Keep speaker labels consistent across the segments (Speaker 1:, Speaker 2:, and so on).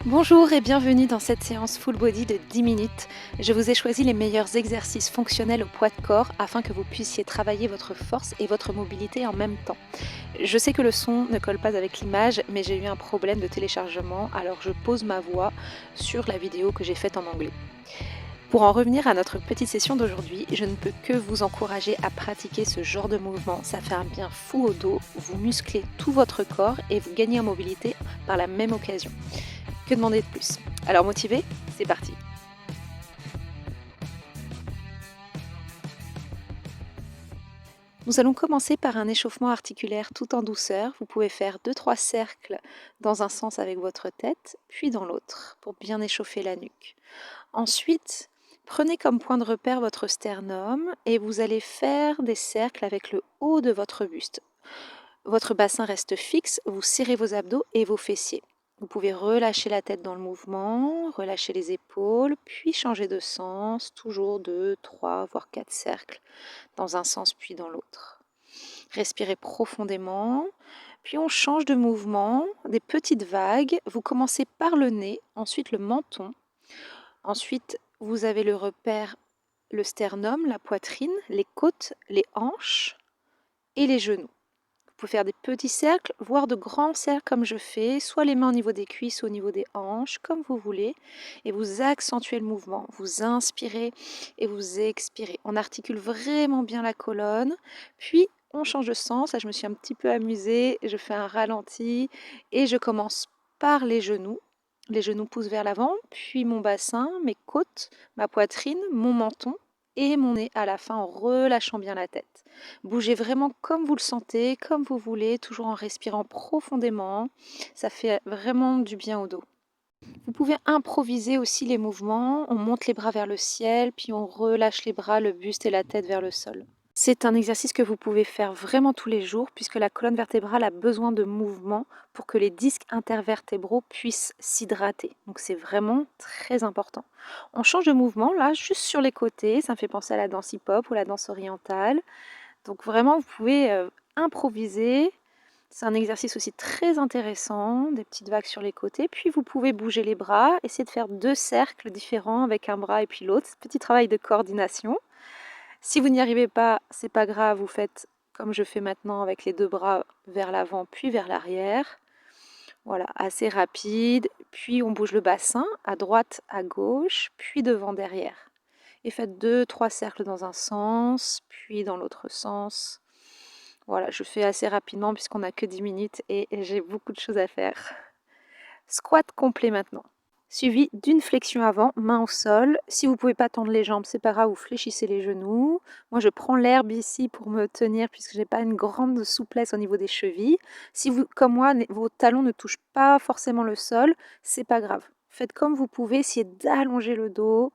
Speaker 1: Bonjour et bienvenue dans cette séance full body de 10 minutes. Je vous ai choisi les meilleurs exercices fonctionnels au poids de corps afin que vous puissiez travailler votre force et votre mobilité en même temps. Je sais que le son ne colle pas avec l'image, mais j'ai eu un problème de téléchargement, alors je pose ma voix sur la vidéo que j'ai faite en anglais. Pour en revenir à notre petite session d'aujourd'hui, je ne peux que vous encourager à pratiquer ce genre de mouvement. Ça fait un bien fou au dos, vous musclez tout votre corps et vous gagnez en mobilité par la même occasion. Que demander de plus? Alors motivé? C'est parti! Nous allons commencer par un échauffement articulaire tout en douceur. Vous pouvez faire 2-3 cercles dans un sens avec votre tête, puis dans l'autre, pour bien échauffer la nuque. Ensuite, prenez comme point de repère votre sternum et vous allez faire des cercles avec le haut de votre buste. Votre bassin reste fixe, vous serrez vos abdos et vos fessiers. Vous pouvez relâcher la tête dans le mouvement, relâcher les épaules, puis changer de sens, toujours 2, 3, voire 4 cercles dans un sens puis dans l'autre. Respirez profondément, puis on change de mouvement, des petites vagues. Vous commencez par le nez, ensuite le menton. Ensuite, vous avez le repère, le sternum, la poitrine, les côtes, les hanches et les genoux. Vous pouvez faire des petits cercles, voire de grands cercles comme je fais, soit les mains au niveau des cuisses ou au niveau des hanches, comme vous voulez. Et vous accentuez le mouvement. Vous inspirez et vous expirez. On articule vraiment bien la colonne. Puis, on change de sens. Là, je me suis un petit peu amusée. Je fais un ralenti et je commence par les genoux. Les genoux poussent vers l'avant, puis mon bassin, mes côtes, ma poitrine, mon menton et mon nez à la fin en relâchant bien la tête. Bougez vraiment comme vous le sentez, comme vous voulez, toujours en respirant profondément. Ça fait vraiment du bien au dos. Vous pouvez improviser aussi les mouvements. On monte les bras vers le ciel, puis on relâche les bras, le buste et la tête vers le sol. C'est un exercice que vous pouvez faire vraiment tous les jours puisque la colonne vertébrale a besoin de mouvement pour que les disques intervertébraux puissent s'hydrater. Donc c'est vraiment très important. On change de mouvement là, juste sur les côtés. Ça me fait penser à la danse hip-hop ou la danse orientale. Donc vraiment, vous pouvez improviser. C'est un exercice aussi très intéressant, des petites vagues sur les côtés. Puis vous pouvez bouger les bras, essayer de faire 2 cercles différents avec un bras et puis l'autre. Petit travail de coordination. Si vous n'y arrivez pas, c'est pas grave, vous faites comme je fais maintenant avec les 2 bras vers l'avant puis vers l'arrière. Voilà, assez rapide. Puis on bouge le bassin à droite, à gauche, puis devant, derrière. Et faites 2-3 cercles dans un sens, puis dans l'autre sens. Voilà, je fais assez rapidement puisqu'on n'a que 10 minutes et j'ai beaucoup de choses à faire. Squat complet maintenant. Suivi d'une flexion avant, main au sol. Si vous ne pouvez pas tendre les jambes, c'est pas grave, vous fléchissez les genoux. Moi, je prends l'herbe ici pour me tenir puisque je n'ai pas une grande souplesse au niveau des chevilles. Si vous, comme moi, vos talons ne touchent pas forcément le sol, c'est pas grave. Faites comme vous pouvez, essayez d'allonger le dos.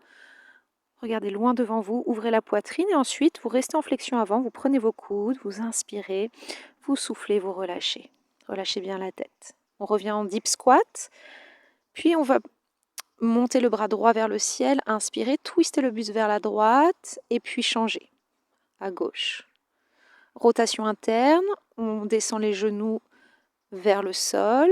Speaker 1: Regardez loin devant vous, ouvrez la poitrine et ensuite vous restez en flexion avant, vous prenez vos coudes, vous inspirez, vous soufflez, vous relâchez. Relâchez bien la tête. On revient en deep squat, puis on va monter le bras droit vers le ciel, inspirez, twistez le buste vers la droite et puis changez à gauche. Rotation interne, on descend les genoux vers le sol.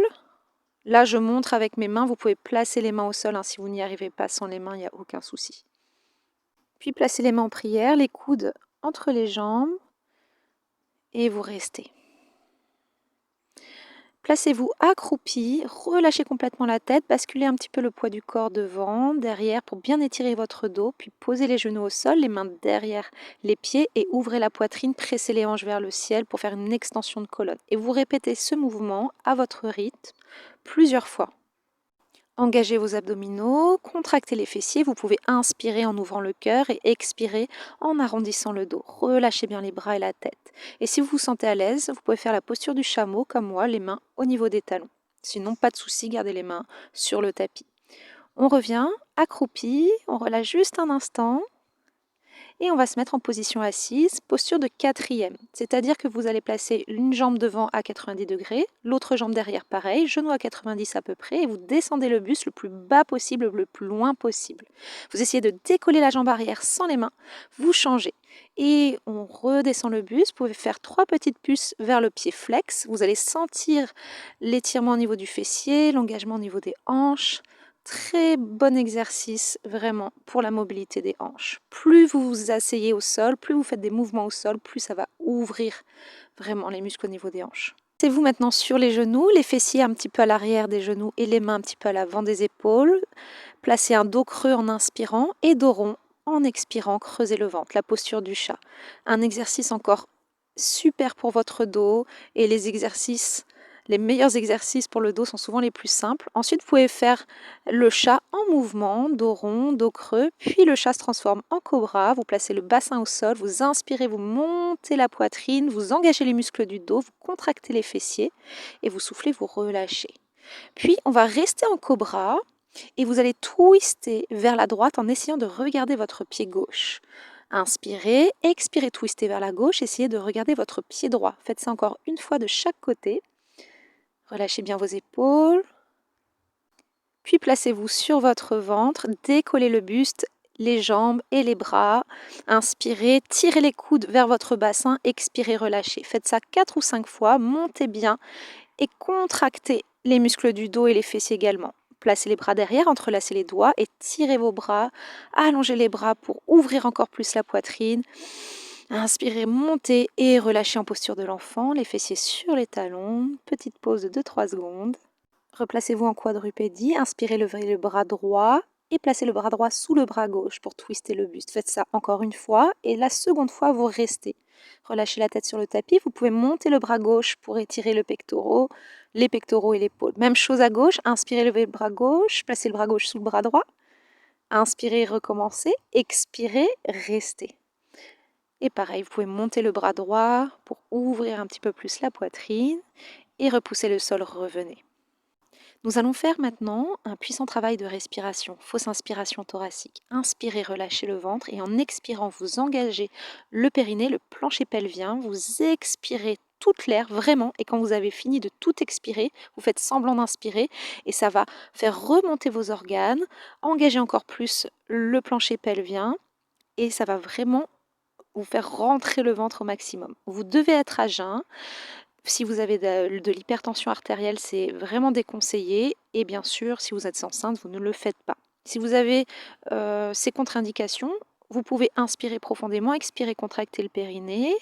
Speaker 1: Là, je montre avec mes mains, vous pouvez placer les mains au sol, hein, si vous n'y arrivez pas sans les mains, il n'y a aucun souci. Puis placez les mains en prière, les coudes entre les jambes et vous restez. Placez-vous accroupi, relâchez complètement la tête, basculez un petit peu le poids du corps devant, derrière pour bien étirer votre dos, puis posez les genoux au sol, les mains derrière les pieds et ouvrez la poitrine, pressez les hanches vers le ciel pour faire une extension de colonne. Et vous répétez ce mouvement à votre rythme plusieurs fois. Engagez vos abdominaux, contractez les fessiers, vous pouvez inspirer en ouvrant le cœur et expirer en arrondissant le dos. Relâchez bien les bras et la tête. Et si vous vous sentez à l'aise, vous pouvez faire la posture du chameau comme moi, les mains au niveau des talons. Sinon, pas de souci, gardez les mains sur le tapis. On revient, accroupi, on relâche juste un instant. Et on va se mettre en position assise, posture de 4e. C'est-à-dire que vous allez placer une jambe devant à 90 degrés, l'autre jambe derrière pareil, genou à 90 à peu près, et vous descendez le buste le plus bas possible, le plus loin possible. Vous essayez de décoller la jambe arrière sans les mains, vous changez. Et on redescend le buste. Vous pouvez faire 3 petites puces vers le pied flex. Vous allez sentir l'étirement au niveau du fessier, l'engagement au niveau des hanches. Très bon exercice vraiment pour la mobilité des hanches. Plus vous vous asseyez au sol, plus vous faites des mouvements au sol, plus ça va ouvrir vraiment les muscles au niveau des hanches. Placez-vous maintenant sur les genoux, les fessiers un petit peu à l'arrière des genoux et les mains un petit peu à l'avant des épaules. Placez un dos creux en inspirant et dos rond en expirant. Creusez le ventre, la posture du chat. Un exercice encore super pour votre dos et les meilleurs exercices pour le dos sont souvent les plus simples. Ensuite, vous pouvez faire le chat en mouvement, dos rond, dos creux, puis le chat se transforme en cobra. Vous placez le bassin au sol, vous inspirez, vous montez la poitrine, vous engagez les muscles du dos, vous contractez les fessiers et vous soufflez, vous relâchez. Puis, on va rester en cobra et vous allez twister vers la droite en essayant de regarder votre pied gauche. Inspirez, expirez, twistez vers la gauche, essayez de regarder votre pied droit. Faites ça encore une fois de chaque côté. Relâchez bien vos épaules. Puis placez-vous sur votre ventre, décollez le buste, les jambes et les bras. Inspirez, tirez les coudes vers votre bassin, expirez, relâchez. Faites ça 4 ou 5 fois, montez bien et contractez les muscles du dos et les fessiers également. Placez les bras derrière, entrelacez les doigts et tirez vos bras. Allongez les bras pour ouvrir encore plus la poitrine. Inspirez, montez et relâchez en posture de l'enfant, les fessiers sur les talons. Petite pause de 2-3 secondes. Replacez-vous en quadrupédie. Inspirez, levez le bras droit et placez le bras droit sous le bras gauche pour twister le buste. Faites ça encore une fois et la seconde fois, vous restez. Relâchez la tête sur le tapis. Vous pouvez monter le bras gauche pour étirer les pectoraux et l'épaule. Même chose à gauche. Inspirez, levez le bras gauche. Placez le bras gauche sous le bras droit. Inspirez, recommencez. Expirez, restez. Et pareil, vous pouvez monter le bras droit pour ouvrir un petit peu plus la poitrine et repousser le sol, revenez. Nous allons faire maintenant un puissant travail de respiration, fausse inspiration thoracique. Inspirez, relâchez le ventre et en expirant, vous engagez le périnée, le plancher pelvien, vous expirez toute l'air vraiment et quand vous avez fini de tout expirer, vous faites semblant d'inspirer et ça va faire remonter vos organes, engager encore plus le plancher pelvien et ça va vraiment vous faire rentrer le ventre au maximum. Vous devez être à jeun. Si vous avez de l'hypertension artérielle, c'est vraiment déconseillé. Et bien sûr, si vous êtes enceinte, vous ne le faites pas. Si vous avez ces contre-indications, vous pouvez inspirer profondément, expirer, contracter le périnée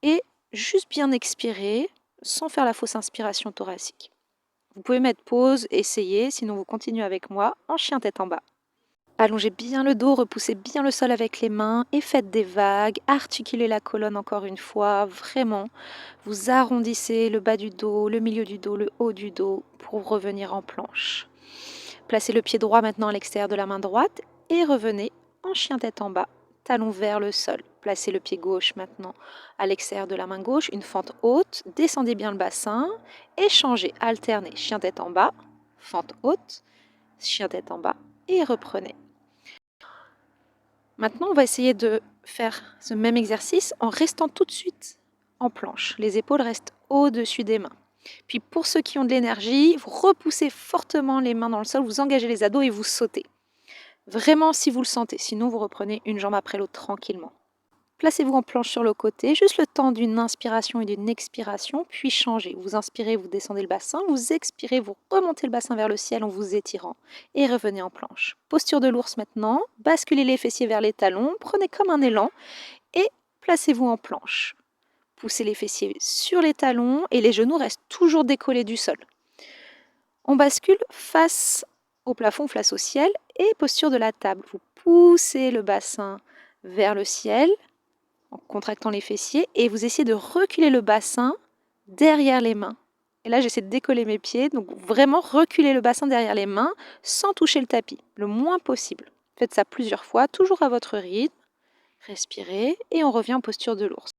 Speaker 1: et juste bien expirer sans faire la fausse inspiration thoracique. Vous pouvez mettre pause, essayer, sinon vous continuez avec moi en chien tête en bas. Allongez bien le dos, repoussez bien le sol avec les mains et faites des vagues. Articulez la colonne encore une fois, vraiment. Vous arrondissez le bas du dos, le milieu du dos, le haut du dos pour revenir en planche. Placez le pied droit maintenant à l'extérieur de la main droite et revenez en chien tête en bas, talon vers le sol. Placez le pied gauche maintenant à l'extérieur de la main gauche, une fente haute. Descendez bien le bassin et changez, alternez. Chien tête en bas, fente haute, chien tête en bas et reprenez. Maintenant, on va essayer de faire ce même exercice en restant tout de suite en planche. Les épaules restent au-dessus des mains. Puis pour ceux qui ont de l'énergie, vous repoussez fortement les mains dans le sol, vous engagez les abdos et vous sautez. Vraiment si vous le sentez, sinon vous reprenez une jambe après l'autre tranquillement. Placez-vous en planche sur le côté, juste le temps d'une inspiration et d'une expiration, puis changez. Vous inspirez, vous descendez le bassin, vous expirez, vous remontez le bassin vers le ciel en vous étirant et revenez en planche. Posture de l'ours maintenant, basculez les fessiers vers les talons, prenez comme un élan et placez-vous en planche. Poussez les fessiers sur les talons et les genoux restent toujours décollés du sol. On bascule face au plafond, face au ciel et posture de la table. Vous poussez le bassin vers le ciel en contractant les fessiers et vous essayez de reculer le bassin derrière les mains. Et là, j'essaie de décoller mes pieds, donc vraiment reculer le bassin derrière les mains sans toucher le tapis, le moins possible. Faites ça plusieurs fois, toujours à votre rythme. Respirez et on revient en posture de l'ours.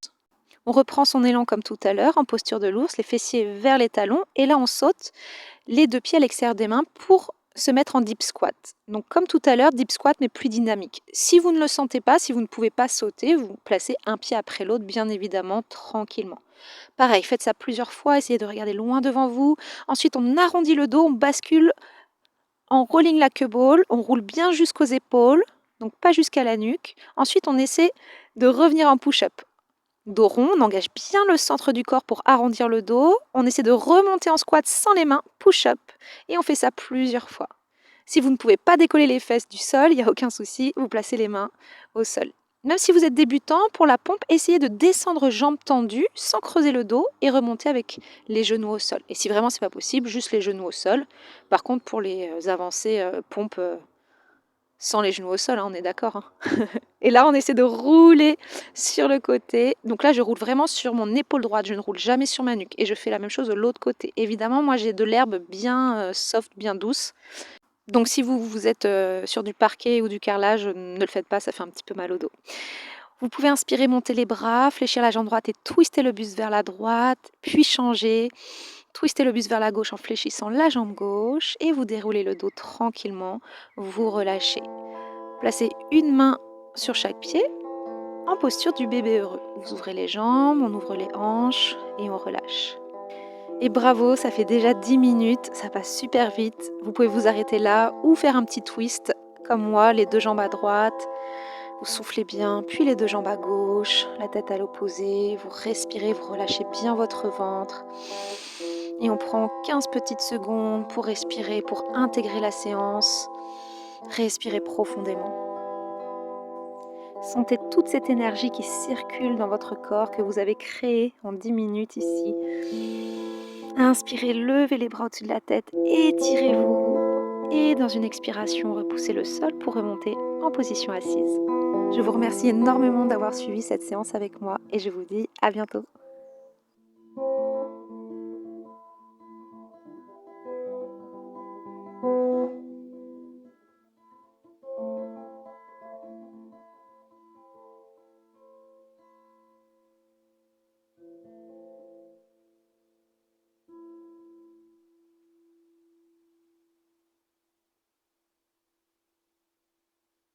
Speaker 1: On reprend son élan comme tout à l'heure en posture de l'ours, les fessiers vers les talons et là on saute les deux pieds à l'extérieur des mains pour se mettre en deep squat. Donc comme tout à l'heure, deep squat mais plus dynamique. Si vous ne le sentez pas, si vous ne pouvez pas sauter, vous placez un pied après l'autre bien évidemment tranquillement. Pareil, faites ça plusieurs fois, essayez de regarder loin devant vous. Ensuite on arrondit le dos, on bascule en rolling la queue ball, on roule bien jusqu'aux épaules. donc pas jusqu'à la nuque. Ensuite, on essaie de revenir en push-up. Dos rond, on engage bien le centre du corps pour arrondir le dos. On essaie de remonter en squat sans les mains, push-up. Et on fait ça plusieurs fois. Si vous ne pouvez pas décoller les fesses du sol, il n'y a aucun souci, vous placez les mains au sol. Même si vous êtes débutant, pour la pompe, essayez de descendre jambes tendues sans creuser le dos et remonter avec les genoux au sol. Et si vraiment c'est pas possible, juste les genoux au sol. Par contre, pour les avancées pompe sans les genoux au sol, hein, on est d'accord. Hein. Et là, on essaie de rouler sur le côté. Donc là, je roule vraiment sur mon épaule droite. Je ne roule jamais sur ma nuque. Et je fais la même chose de l'autre côté. Évidemment, moi, j'ai de l'herbe bien soft, bien douce. Donc si vous êtes sur du parquet ou du carrelage, ne le faites pas, ça fait un petit peu mal au dos. Vous pouvez inspirer, monter les bras, fléchir la jambe droite et twister le buste vers la droite, puis changer. Twistez le buste vers la gauche en fléchissant la jambe gauche et vous déroulez le dos tranquillement. Vous relâchez. Placez une main sur chaque pied en posture du bébé heureux. Vous ouvrez les jambes, on ouvre les hanches et on relâche. Et bravo, ça fait déjà 10 minutes, ça passe super vite. Vous pouvez vous arrêter là ou faire un petit twist comme moi, les deux jambes à droite. Vous soufflez bien, puis les deux jambes à gauche, la tête à l'opposé. Vous respirez, vous relâchez bien votre ventre. Et on prend 15 petites secondes pour respirer, pour intégrer la séance. Respirez profondément. Sentez toute cette énergie qui circule dans votre corps que vous avez créée en 10 minutes ici. Inspirez, levez les bras au-dessus de la tête, étirez-vous. Et dans une expiration, repoussez le sol pour remonter en position assise. Je vous remercie énormément d'avoir suivi cette séance avec moi et je vous dis à bientôt.